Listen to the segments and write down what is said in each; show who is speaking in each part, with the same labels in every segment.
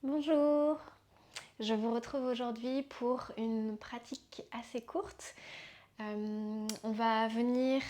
Speaker 1: Bonjour, je vous retrouve aujourd'hui pour une pratique assez courte. On va venir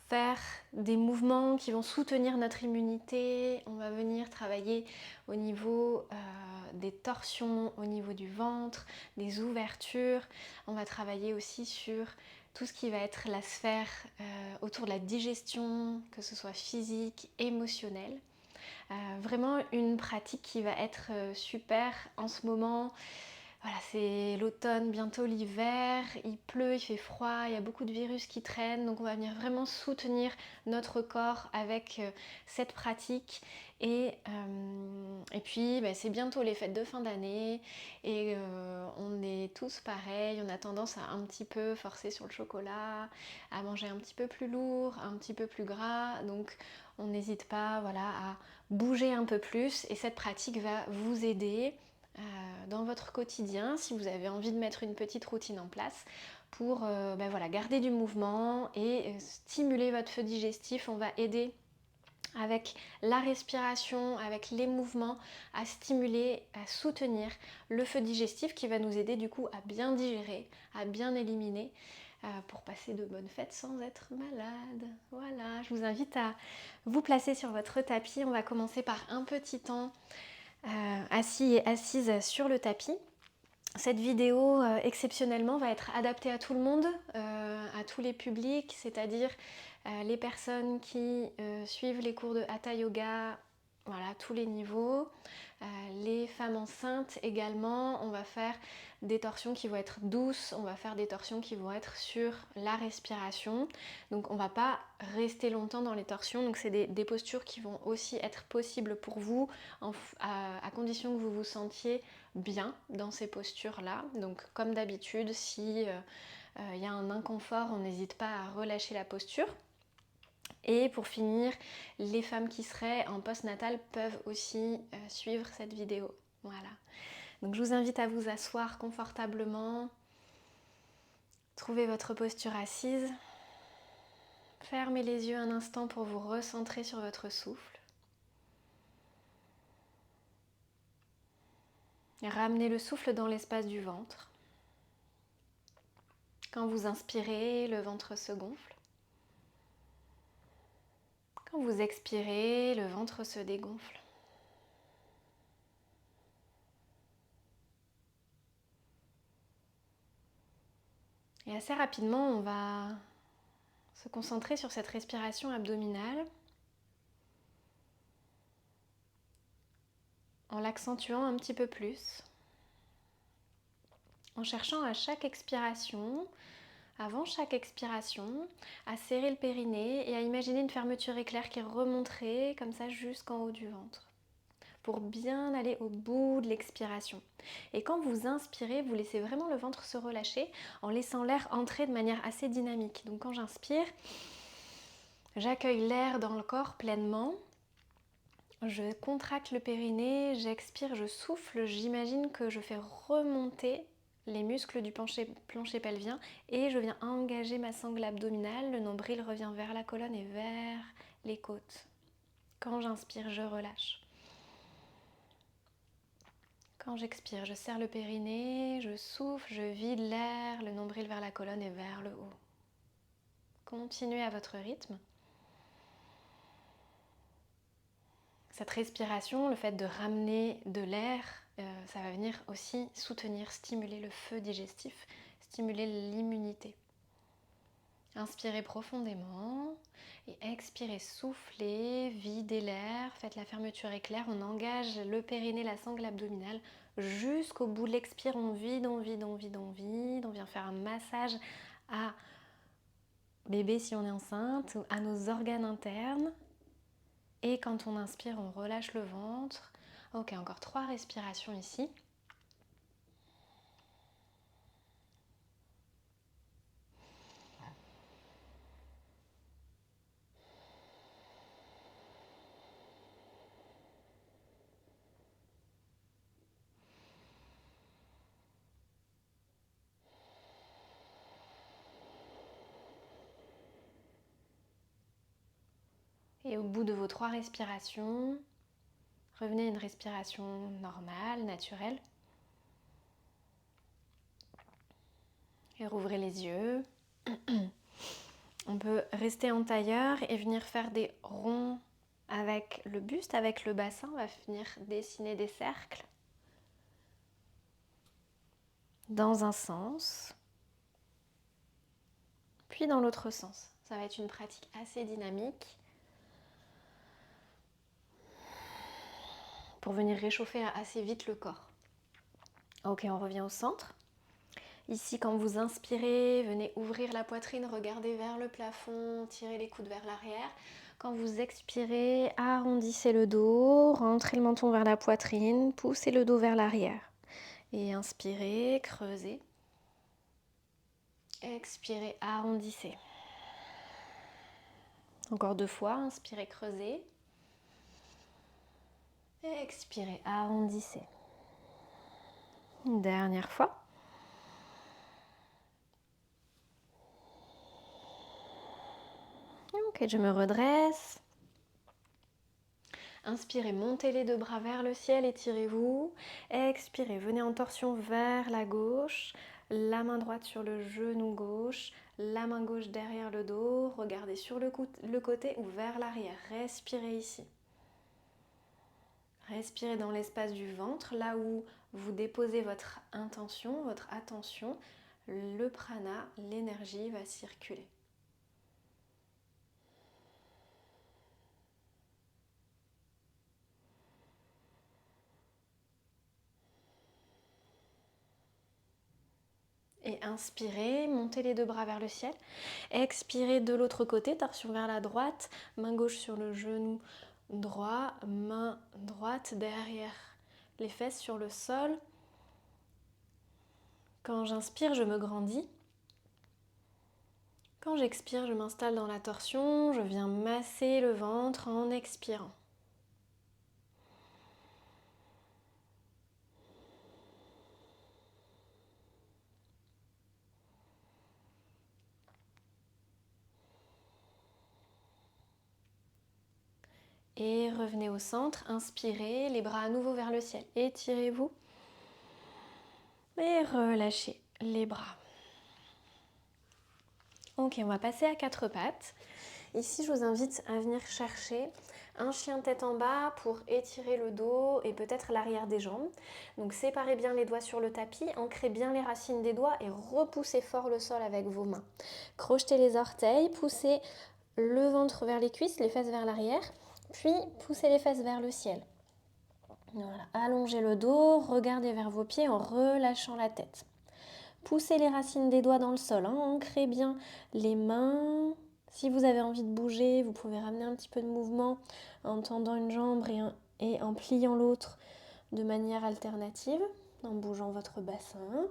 Speaker 1: faire des mouvements qui vont soutenir notre immunité. On va venir travailler au niveau des torsions, au niveau du ventre, des ouvertures. On va travailler aussi sur tout ce qui va être la sphère autour de la digestion, que ce soit physique, émotionnelle. Vraiment une pratique qui va être super en ce moment. Voilà, c'est l'automne, bientôt l'hiver, il pleut, il fait froid, il y a beaucoup de virus qui traînent, donc on va venir vraiment soutenir notre corps avec cette pratique. Et puis c'est bientôt les fêtes de fin d'année et on est tous pareils, on a tendance à un petit peu forcer sur le chocolat, à manger un petit peu plus lourd, un petit peu plus gras, donc on n'hésite pas voilà, à bouger un peu plus et cette pratique va vous aider dans votre quotidien si vous avez envie de mettre une petite routine en place pour voilà, garder du mouvement et stimuler votre feu digestif. On va aider avec la respiration, avec les mouvements, à stimuler, à soutenir le feu digestif qui va nous aider du coup à bien digérer, à bien éliminer pour passer de bonnes fêtes sans être malade. Voilà, je vous invite à vous placer sur votre tapis. On va commencer par un petit temps assis et assise sur le tapis. Cette vidéo exceptionnellement va être adaptée à tout le monde, à tous les publics, c'est-à-dire les personnes qui suivent les cours de Hatha Yoga, voilà, tous les niveaux, les femmes enceintes également. On va faire des torsions qui vont être douces, on va faire des torsions qui vont être sur la respiration. Donc on ne va pas rester longtemps dans les torsions, donc c'est des postures qui vont aussi être possibles pour vous à condition que vous vous sentiez bien dans ces postures-là. Donc comme d'habitude, si y a un inconfort, on n'hésite pas à relâcher la posture. Et pour finir, les femmes qui seraient en post-natal peuvent aussi suivre cette vidéo. Voilà. Donc je vous invite à vous asseoir confortablement. Trouvez votre posture assise. Fermez les yeux un instant pour vous recentrer sur votre souffle. Ramenez le souffle dans l'espace du ventre. Quand vous inspirez, le ventre se gonfle. Quand vous expirez, le ventre se dégonfle. Et assez rapidement, on va se concentrer sur cette respiration abdominale en l'accentuant un petit peu plus, en cherchant à chaque expiration, avant chaque expiration, à serrer le périnée et à imaginer une fermeture éclair qui remonterait comme ça jusqu'en haut du ventre, pour bien aller au bout de l'expiration. Et quand vous inspirez, vous laissez vraiment le ventre se relâcher en laissant l'air entrer de manière assez dynamique. Donc quand j'inspire, j'accueille l'air dans le corps pleinement. Je contracte le périnée, j'expire, je souffle, j'imagine que je fais remonter les muscles du plancher pelvien et je viens engager ma sangle abdominale, le nombril revient vers la colonne et vers les côtes. Quand j'inspire, je relâche. Quand j'expire, je serre le périnée, je souffle, je vide l'air, le nombril vers la colonne et vers le haut. Continuez à votre rythme. Cette respiration, le fait de ramener de l'air, ça va venir aussi soutenir, stimuler le feu digestif, stimuler l'immunité. Inspirez profondément et expirez, soufflez, videz l'air, faites la fermeture éclair, on engage le périnée, la sangle abdominale jusqu'au bout de l'expire, on vide, on vide, on vide, on vide, on vient faire un massage à bébé si on est enceinte, à nos organes internes. Et quand on inspire, on relâche le ventre. Ok, encore 3 respirations ici. Et au bout de vos 3 respirations, Revenez à une respiration normale, naturelle. Et rouvrez les yeux. On peut rester en tailleur et venir faire des ronds avec le buste, avec le bassin. On va venir dessiner des cercles dans un sens, puis dans l'autre sens. Ça va être une pratique assez dynamique pour venir réchauffer assez vite le corps. Ok, on revient au centre. Ici, quand vous inspirez, venez ouvrir la poitrine, regardez vers le plafond, tirez les coudes vers l'arrière. Quand vous expirez, arrondissez le dos, rentrez le menton vers la poitrine, poussez le dos vers l'arrière. Et inspirez, creusez. Expirez, arrondissez. Encore 2 fois, inspirez, creusez. Expirez, arrondissez. Une dernière fois. Ok, je me redresse. Inspirez, montez les 2 bras vers le ciel, étirez-vous. Expirez, venez en torsion vers la gauche. La main droite sur le genou gauche. La main gauche derrière le dos. Regardez sur le côté ou vers l'arrière. Respirez ici. Respirez dans l'espace du ventre, là où vous déposez votre intention, votre attention. Le prana, l'énergie va circuler. Et inspirez, montez les 2 bras vers le ciel. Expirez de l'autre côté, torsion vers la droite, main gauche sur le genou droit, main droite derrière les fesses sur le sol. Quand j'inspire, je me grandis. Quand j'expire, je m'installe dans la torsion, je viens masser le ventre en expirant. Et revenez au centre, inspirez, les bras à nouveau vers le ciel. Étirez-vous et relâchez les bras. Ok, on va passer à 4 pattes. Ici, je vous invite à venir chercher un chien tête en bas pour étirer le dos et peut-être l'arrière des jambes. Donc séparez bien les doigts sur le tapis, ancrez bien les racines des doigts et repoussez fort le sol avec vos mains. Crochetez les orteils, poussez le ventre vers les cuisses, les fesses vers l'arrière, puis poussez les fesses vers le ciel. Voilà, allongez le dos, regardez vers vos pieds en relâchant la tête. Poussez les racines des doigts dans le sol, ancrez bien les mains. Si vous avez envie de bouger, vous pouvez ramener un petit peu de mouvement en tendant une jambe et en pliant l'autre de manière alternative, en bougeant votre bassin.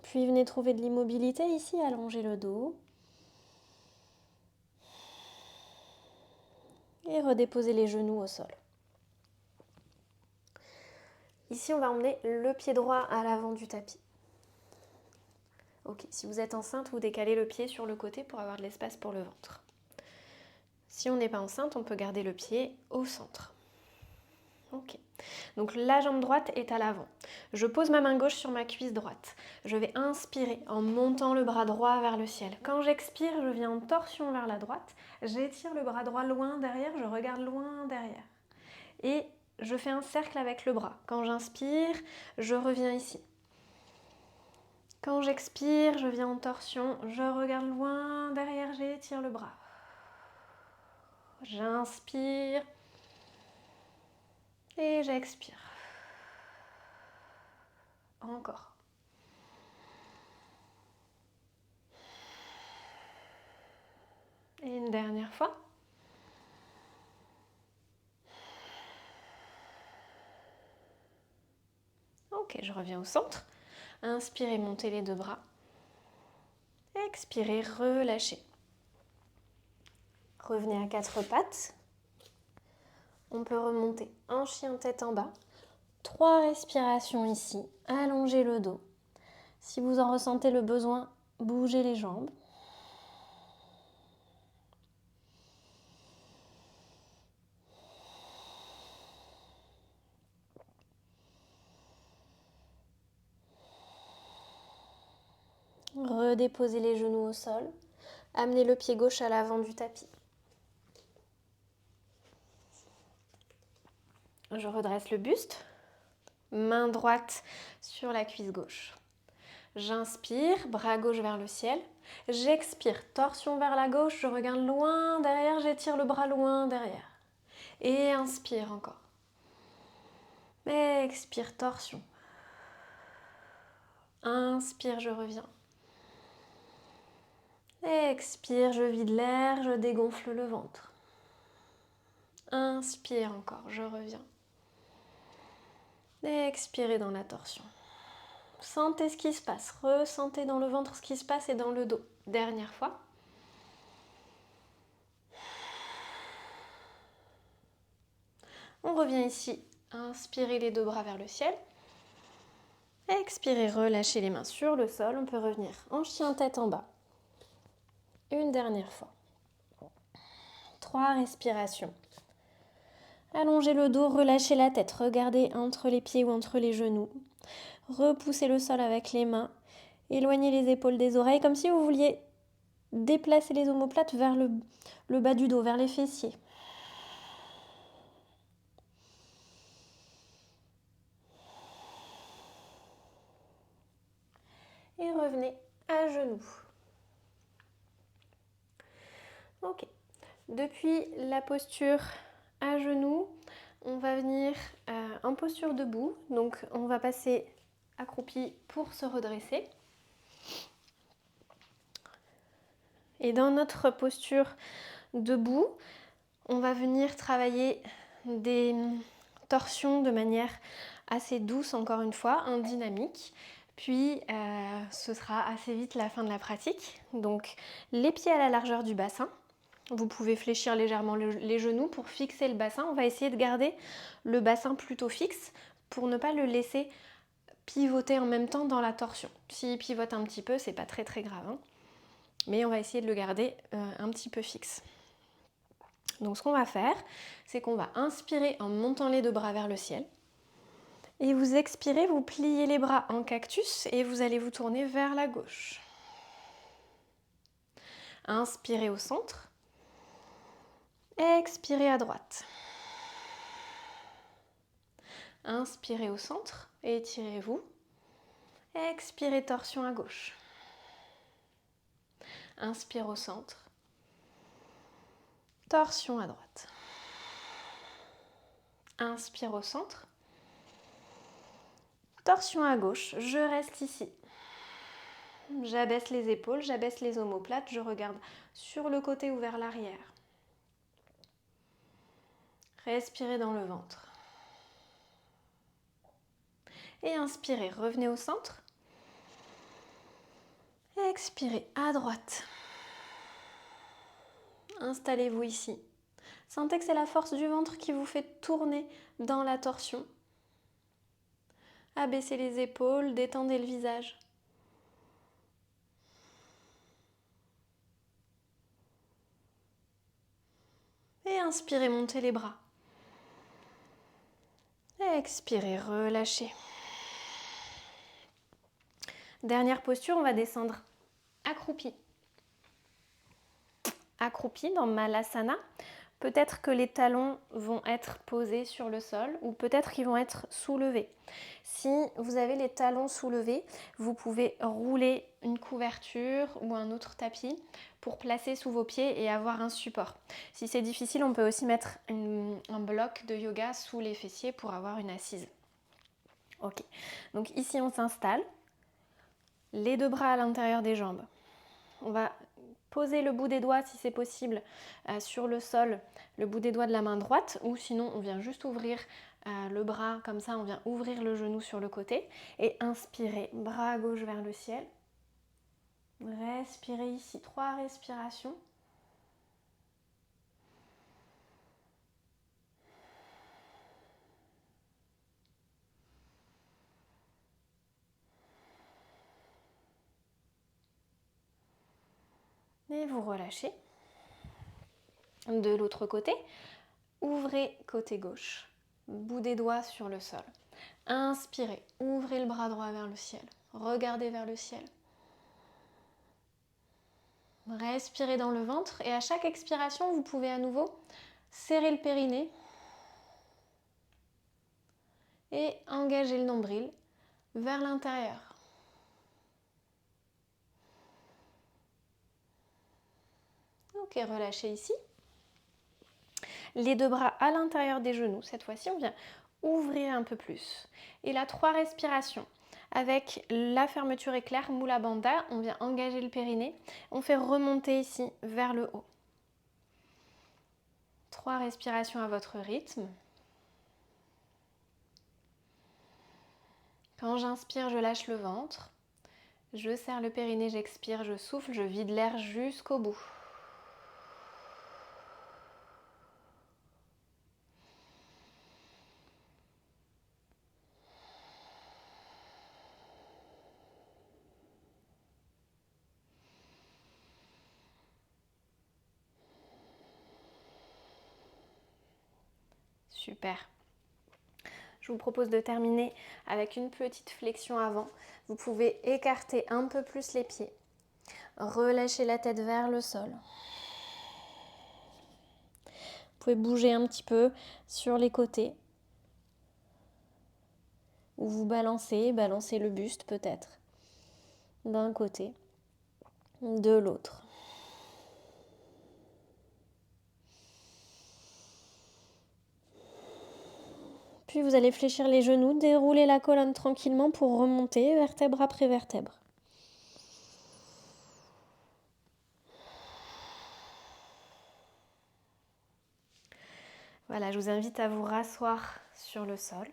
Speaker 1: Puis venez trouver de l'immobilité ici, allongez le dos. Et redéposez les genoux au sol. Ici, on va emmener le pied droit à l'avant du tapis. Ok, si vous êtes enceinte, vous décalez le pied sur le côté pour avoir de l'espace pour le ventre. Si on n'est pas enceinte, on peut garder le pied au centre. Ok, donc la jambe droite est à l'avant. Je pose ma main gauche sur ma cuisse droite. Je vais inspirer en montant le bras droit vers le ciel. Quand j'expire, je viens en torsion vers la droite. J'étire le bras droit loin derrière, je regarde loin derrière. Et je fais un cercle avec le bras. Quand j'inspire, je reviens ici. Quand j'expire, je viens en torsion, je regarde loin derrière, j'étire le bras. J'inspire et j'expire. Encore. Et une dernière fois. Ok, je reviens au centre. Inspirez, montez les 2 bras. Expirez, relâchez. Revenez à 4 pattes. On peut remonter en chien tête en bas. 3 respirations ici. Allongez le dos. Si vous en ressentez le besoin, bougez les jambes. redéposer les genoux au sol. Amenez le pied gauche à l'avant du tapis. Je redresse le buste. Main droite sur la cuisse gauche. J'inspire, bras gauche vers le ciel. J'expire, torsion vers la gauche, je regarde loin derrière, j'étire le bras loin derrière. Et inspire encore. Expire, torsion. Inspire, je reviens. Expire, je vide l'air, je dégonfle le ventre. Inspire encore, je reviens. Expirez dans la torsion. Sentez ce qui se passe, ressentez dans le ventre ce qui se passe et dans le dos. Dernière fois. On revient ici, inspirez les deux bras vers le ciel. Expirez, relâchez les mains sur le sol. On peut revenir en chien tête en bas. Une dernière fois. 3 respirations. Allongez le dos, relâchez la tête. Regardez entre les pieds ou entre les genoux. Repoussez le sol avec les mains. Éloignez les épaules des oreilles comme si vous vouliez déplacer les omoplates vers le bas du dos, vers les fessiers. Et revenez à genoux. Ok. Depuis la posture à genoux, on va venir en posture debout. Donc on va passer accroupi pour se redresser. Et dans notre posture debout, on va venir travailler des torsions de manière assez douce, encore une fois, en dynamique. Puis ce sera assez vite la fin de la pratique. Donc les pieds à la largeur du bassin. Vous pouvez fléchir légèrement les genoux pour fixer le bassin. On va essayer de garder le bassin plutôt fixe pour ne pas le laisser pivoter en même temps dans la torsion. S'il pivote un petit peu, c'est pas très grave, hein. Mais on va essayer de le garder un petit peu fixe. Donc ce qu'on va faire, c'est qu'on va inspirer en montant les deux bras vers le ciel. Et vous expirez, vous pliez les bras en cactus et vous allez vous tourner vers la gauche. Inspirez au centre. Expirez à droite. Inspirez au centre, étirez-vous. Expirez, torsion à gauche. Inspire au centre. Torsion à droite. Inspire au centre. Torsion à gauche, je reste ici. J'abaisse les épaules, j'abaisse les omoplates, je regarde sur le côté ou vers l'arrière. Respirez dans le ventre. Et inspirez, revenez au centre. Expirez à droite. Installez-vous ici. Sentez que c'est la force du ventre qui vous fait tourner dans la torsion. Abaissez les épaules, détendez le visage. Et inspirez, montez les bras. Expirez, relâchez. Dernière posture, on va descendre accroupi. Accroupi dans Malasana. Peut-être que les talons vont être posés sur le sol ou peut-être qu'ils vont être soulevés. Si vous avez les talons soulevés, vous pouvez rouler une couverture ou un autre tapis pour placer sous vos pieds et avoir un support. Si c'est difficile, on peut aussi mettre un bloc de yoga sous les fessiers pour avoir une assise. Ok, donc ici on s'installe, les deux bras à l'intérieur des jambes. On va poser le bout des doigts si c'est possible sur le sol, le bout des doigts de la main droite, ou sinon on vient juste ouvrir le bras comme ça, on vient ouvrir le genou sur le côté et inspirez, bras gauche vers le ciel. Respirez ici, 3 respirations. Et vous relâchez. De l'autre côté, ouvrez côté gauche, bout des doigts sur le sol. Inspirez, ouvrez le bras droit vers le ciel, regardez vers le ciel. Respirez dans le ventre et à chaque expiration, vous pouvez à nouveau serrer le périnée et engager le nombril vers l'intérieur. Ok, relâchez ici. Les deux bras à l'intérieur des genoux. Cette fois-ci, on vient ouvrir un peu plus. Et là, 3 respirations. Avec la fermeture éclair, Mula Bandha, on vient engager le périnée. On fait remonter ici vers le haut. 3 respirations à votre rythme. Quand j'inspire, je lâche le ventre. Je serre le périnée, j'expire, je souffle, je vide l'air jusqu'au bout. Super. Je vous propose de terminer avec une petite flexion avant. Vous pouvez écarter un peu plus les pieds. Relâchez la tête vers le sol. Vous pouvez bouger un petit peu sur les côtés. Ou vous balancez le buste peut-être. D'un côté, de l'autre. Puis vous allez fléchir les genoux, dérouler la colonne tranquillement pour remonter vertèbre après vertèbre. Voilà, je vous invite à vous rasseoir sur le sol.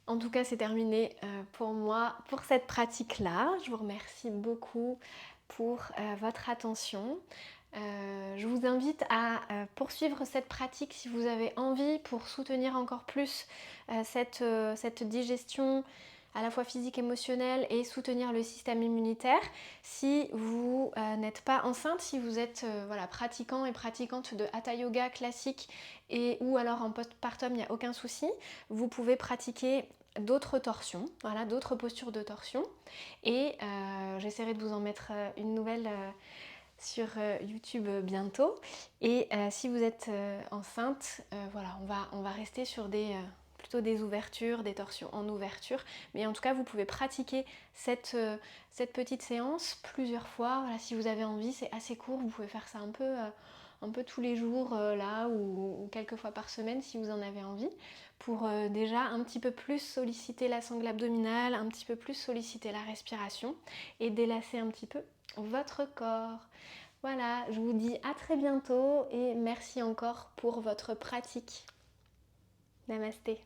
Speaker 1: En tout cas, c'est terminé pour moi, pour cette pratique-là. Je vous remercie beaucoup pour votre attention. Je vous invite à poursuivre cette pratique si vous avez envie pour soutenir encore plus cette digestion à la fois physique, émotionnelle et soutenir le système immunitaire. Si vous n'êtes pas enceinte, si vous êtes pratiquant et pratiquante de Hatha Yoga classique et ou alors en postpartum, il n'y a aucun souci. Vous pouvez pratiquer d'autres torsions, d'autres postures de torsion. Et j'essaierai de vous en mettre une nouvelle sur YouTube bientôt. Et si vous êtes enceinte, on va rester sur plutôt des ouvertures, des torsions en ouverture. Mais en tout cas, vous pouvez pratiquer cette petite séance plusieurs fois. Voilà, si vous avez envie, c'est assez court. Vous pouvez faire ça un peu tous les jours là ou quelques fois par semaine si vous en avez envie, pour déjà un petit peu plus solliciter la sangle abdominale, un petit peu plus solliciter la respiration et délasser un petit peu votre corps. Voilà, je vous dis à très bientôt et merci encore pour votre pratique. Namasté.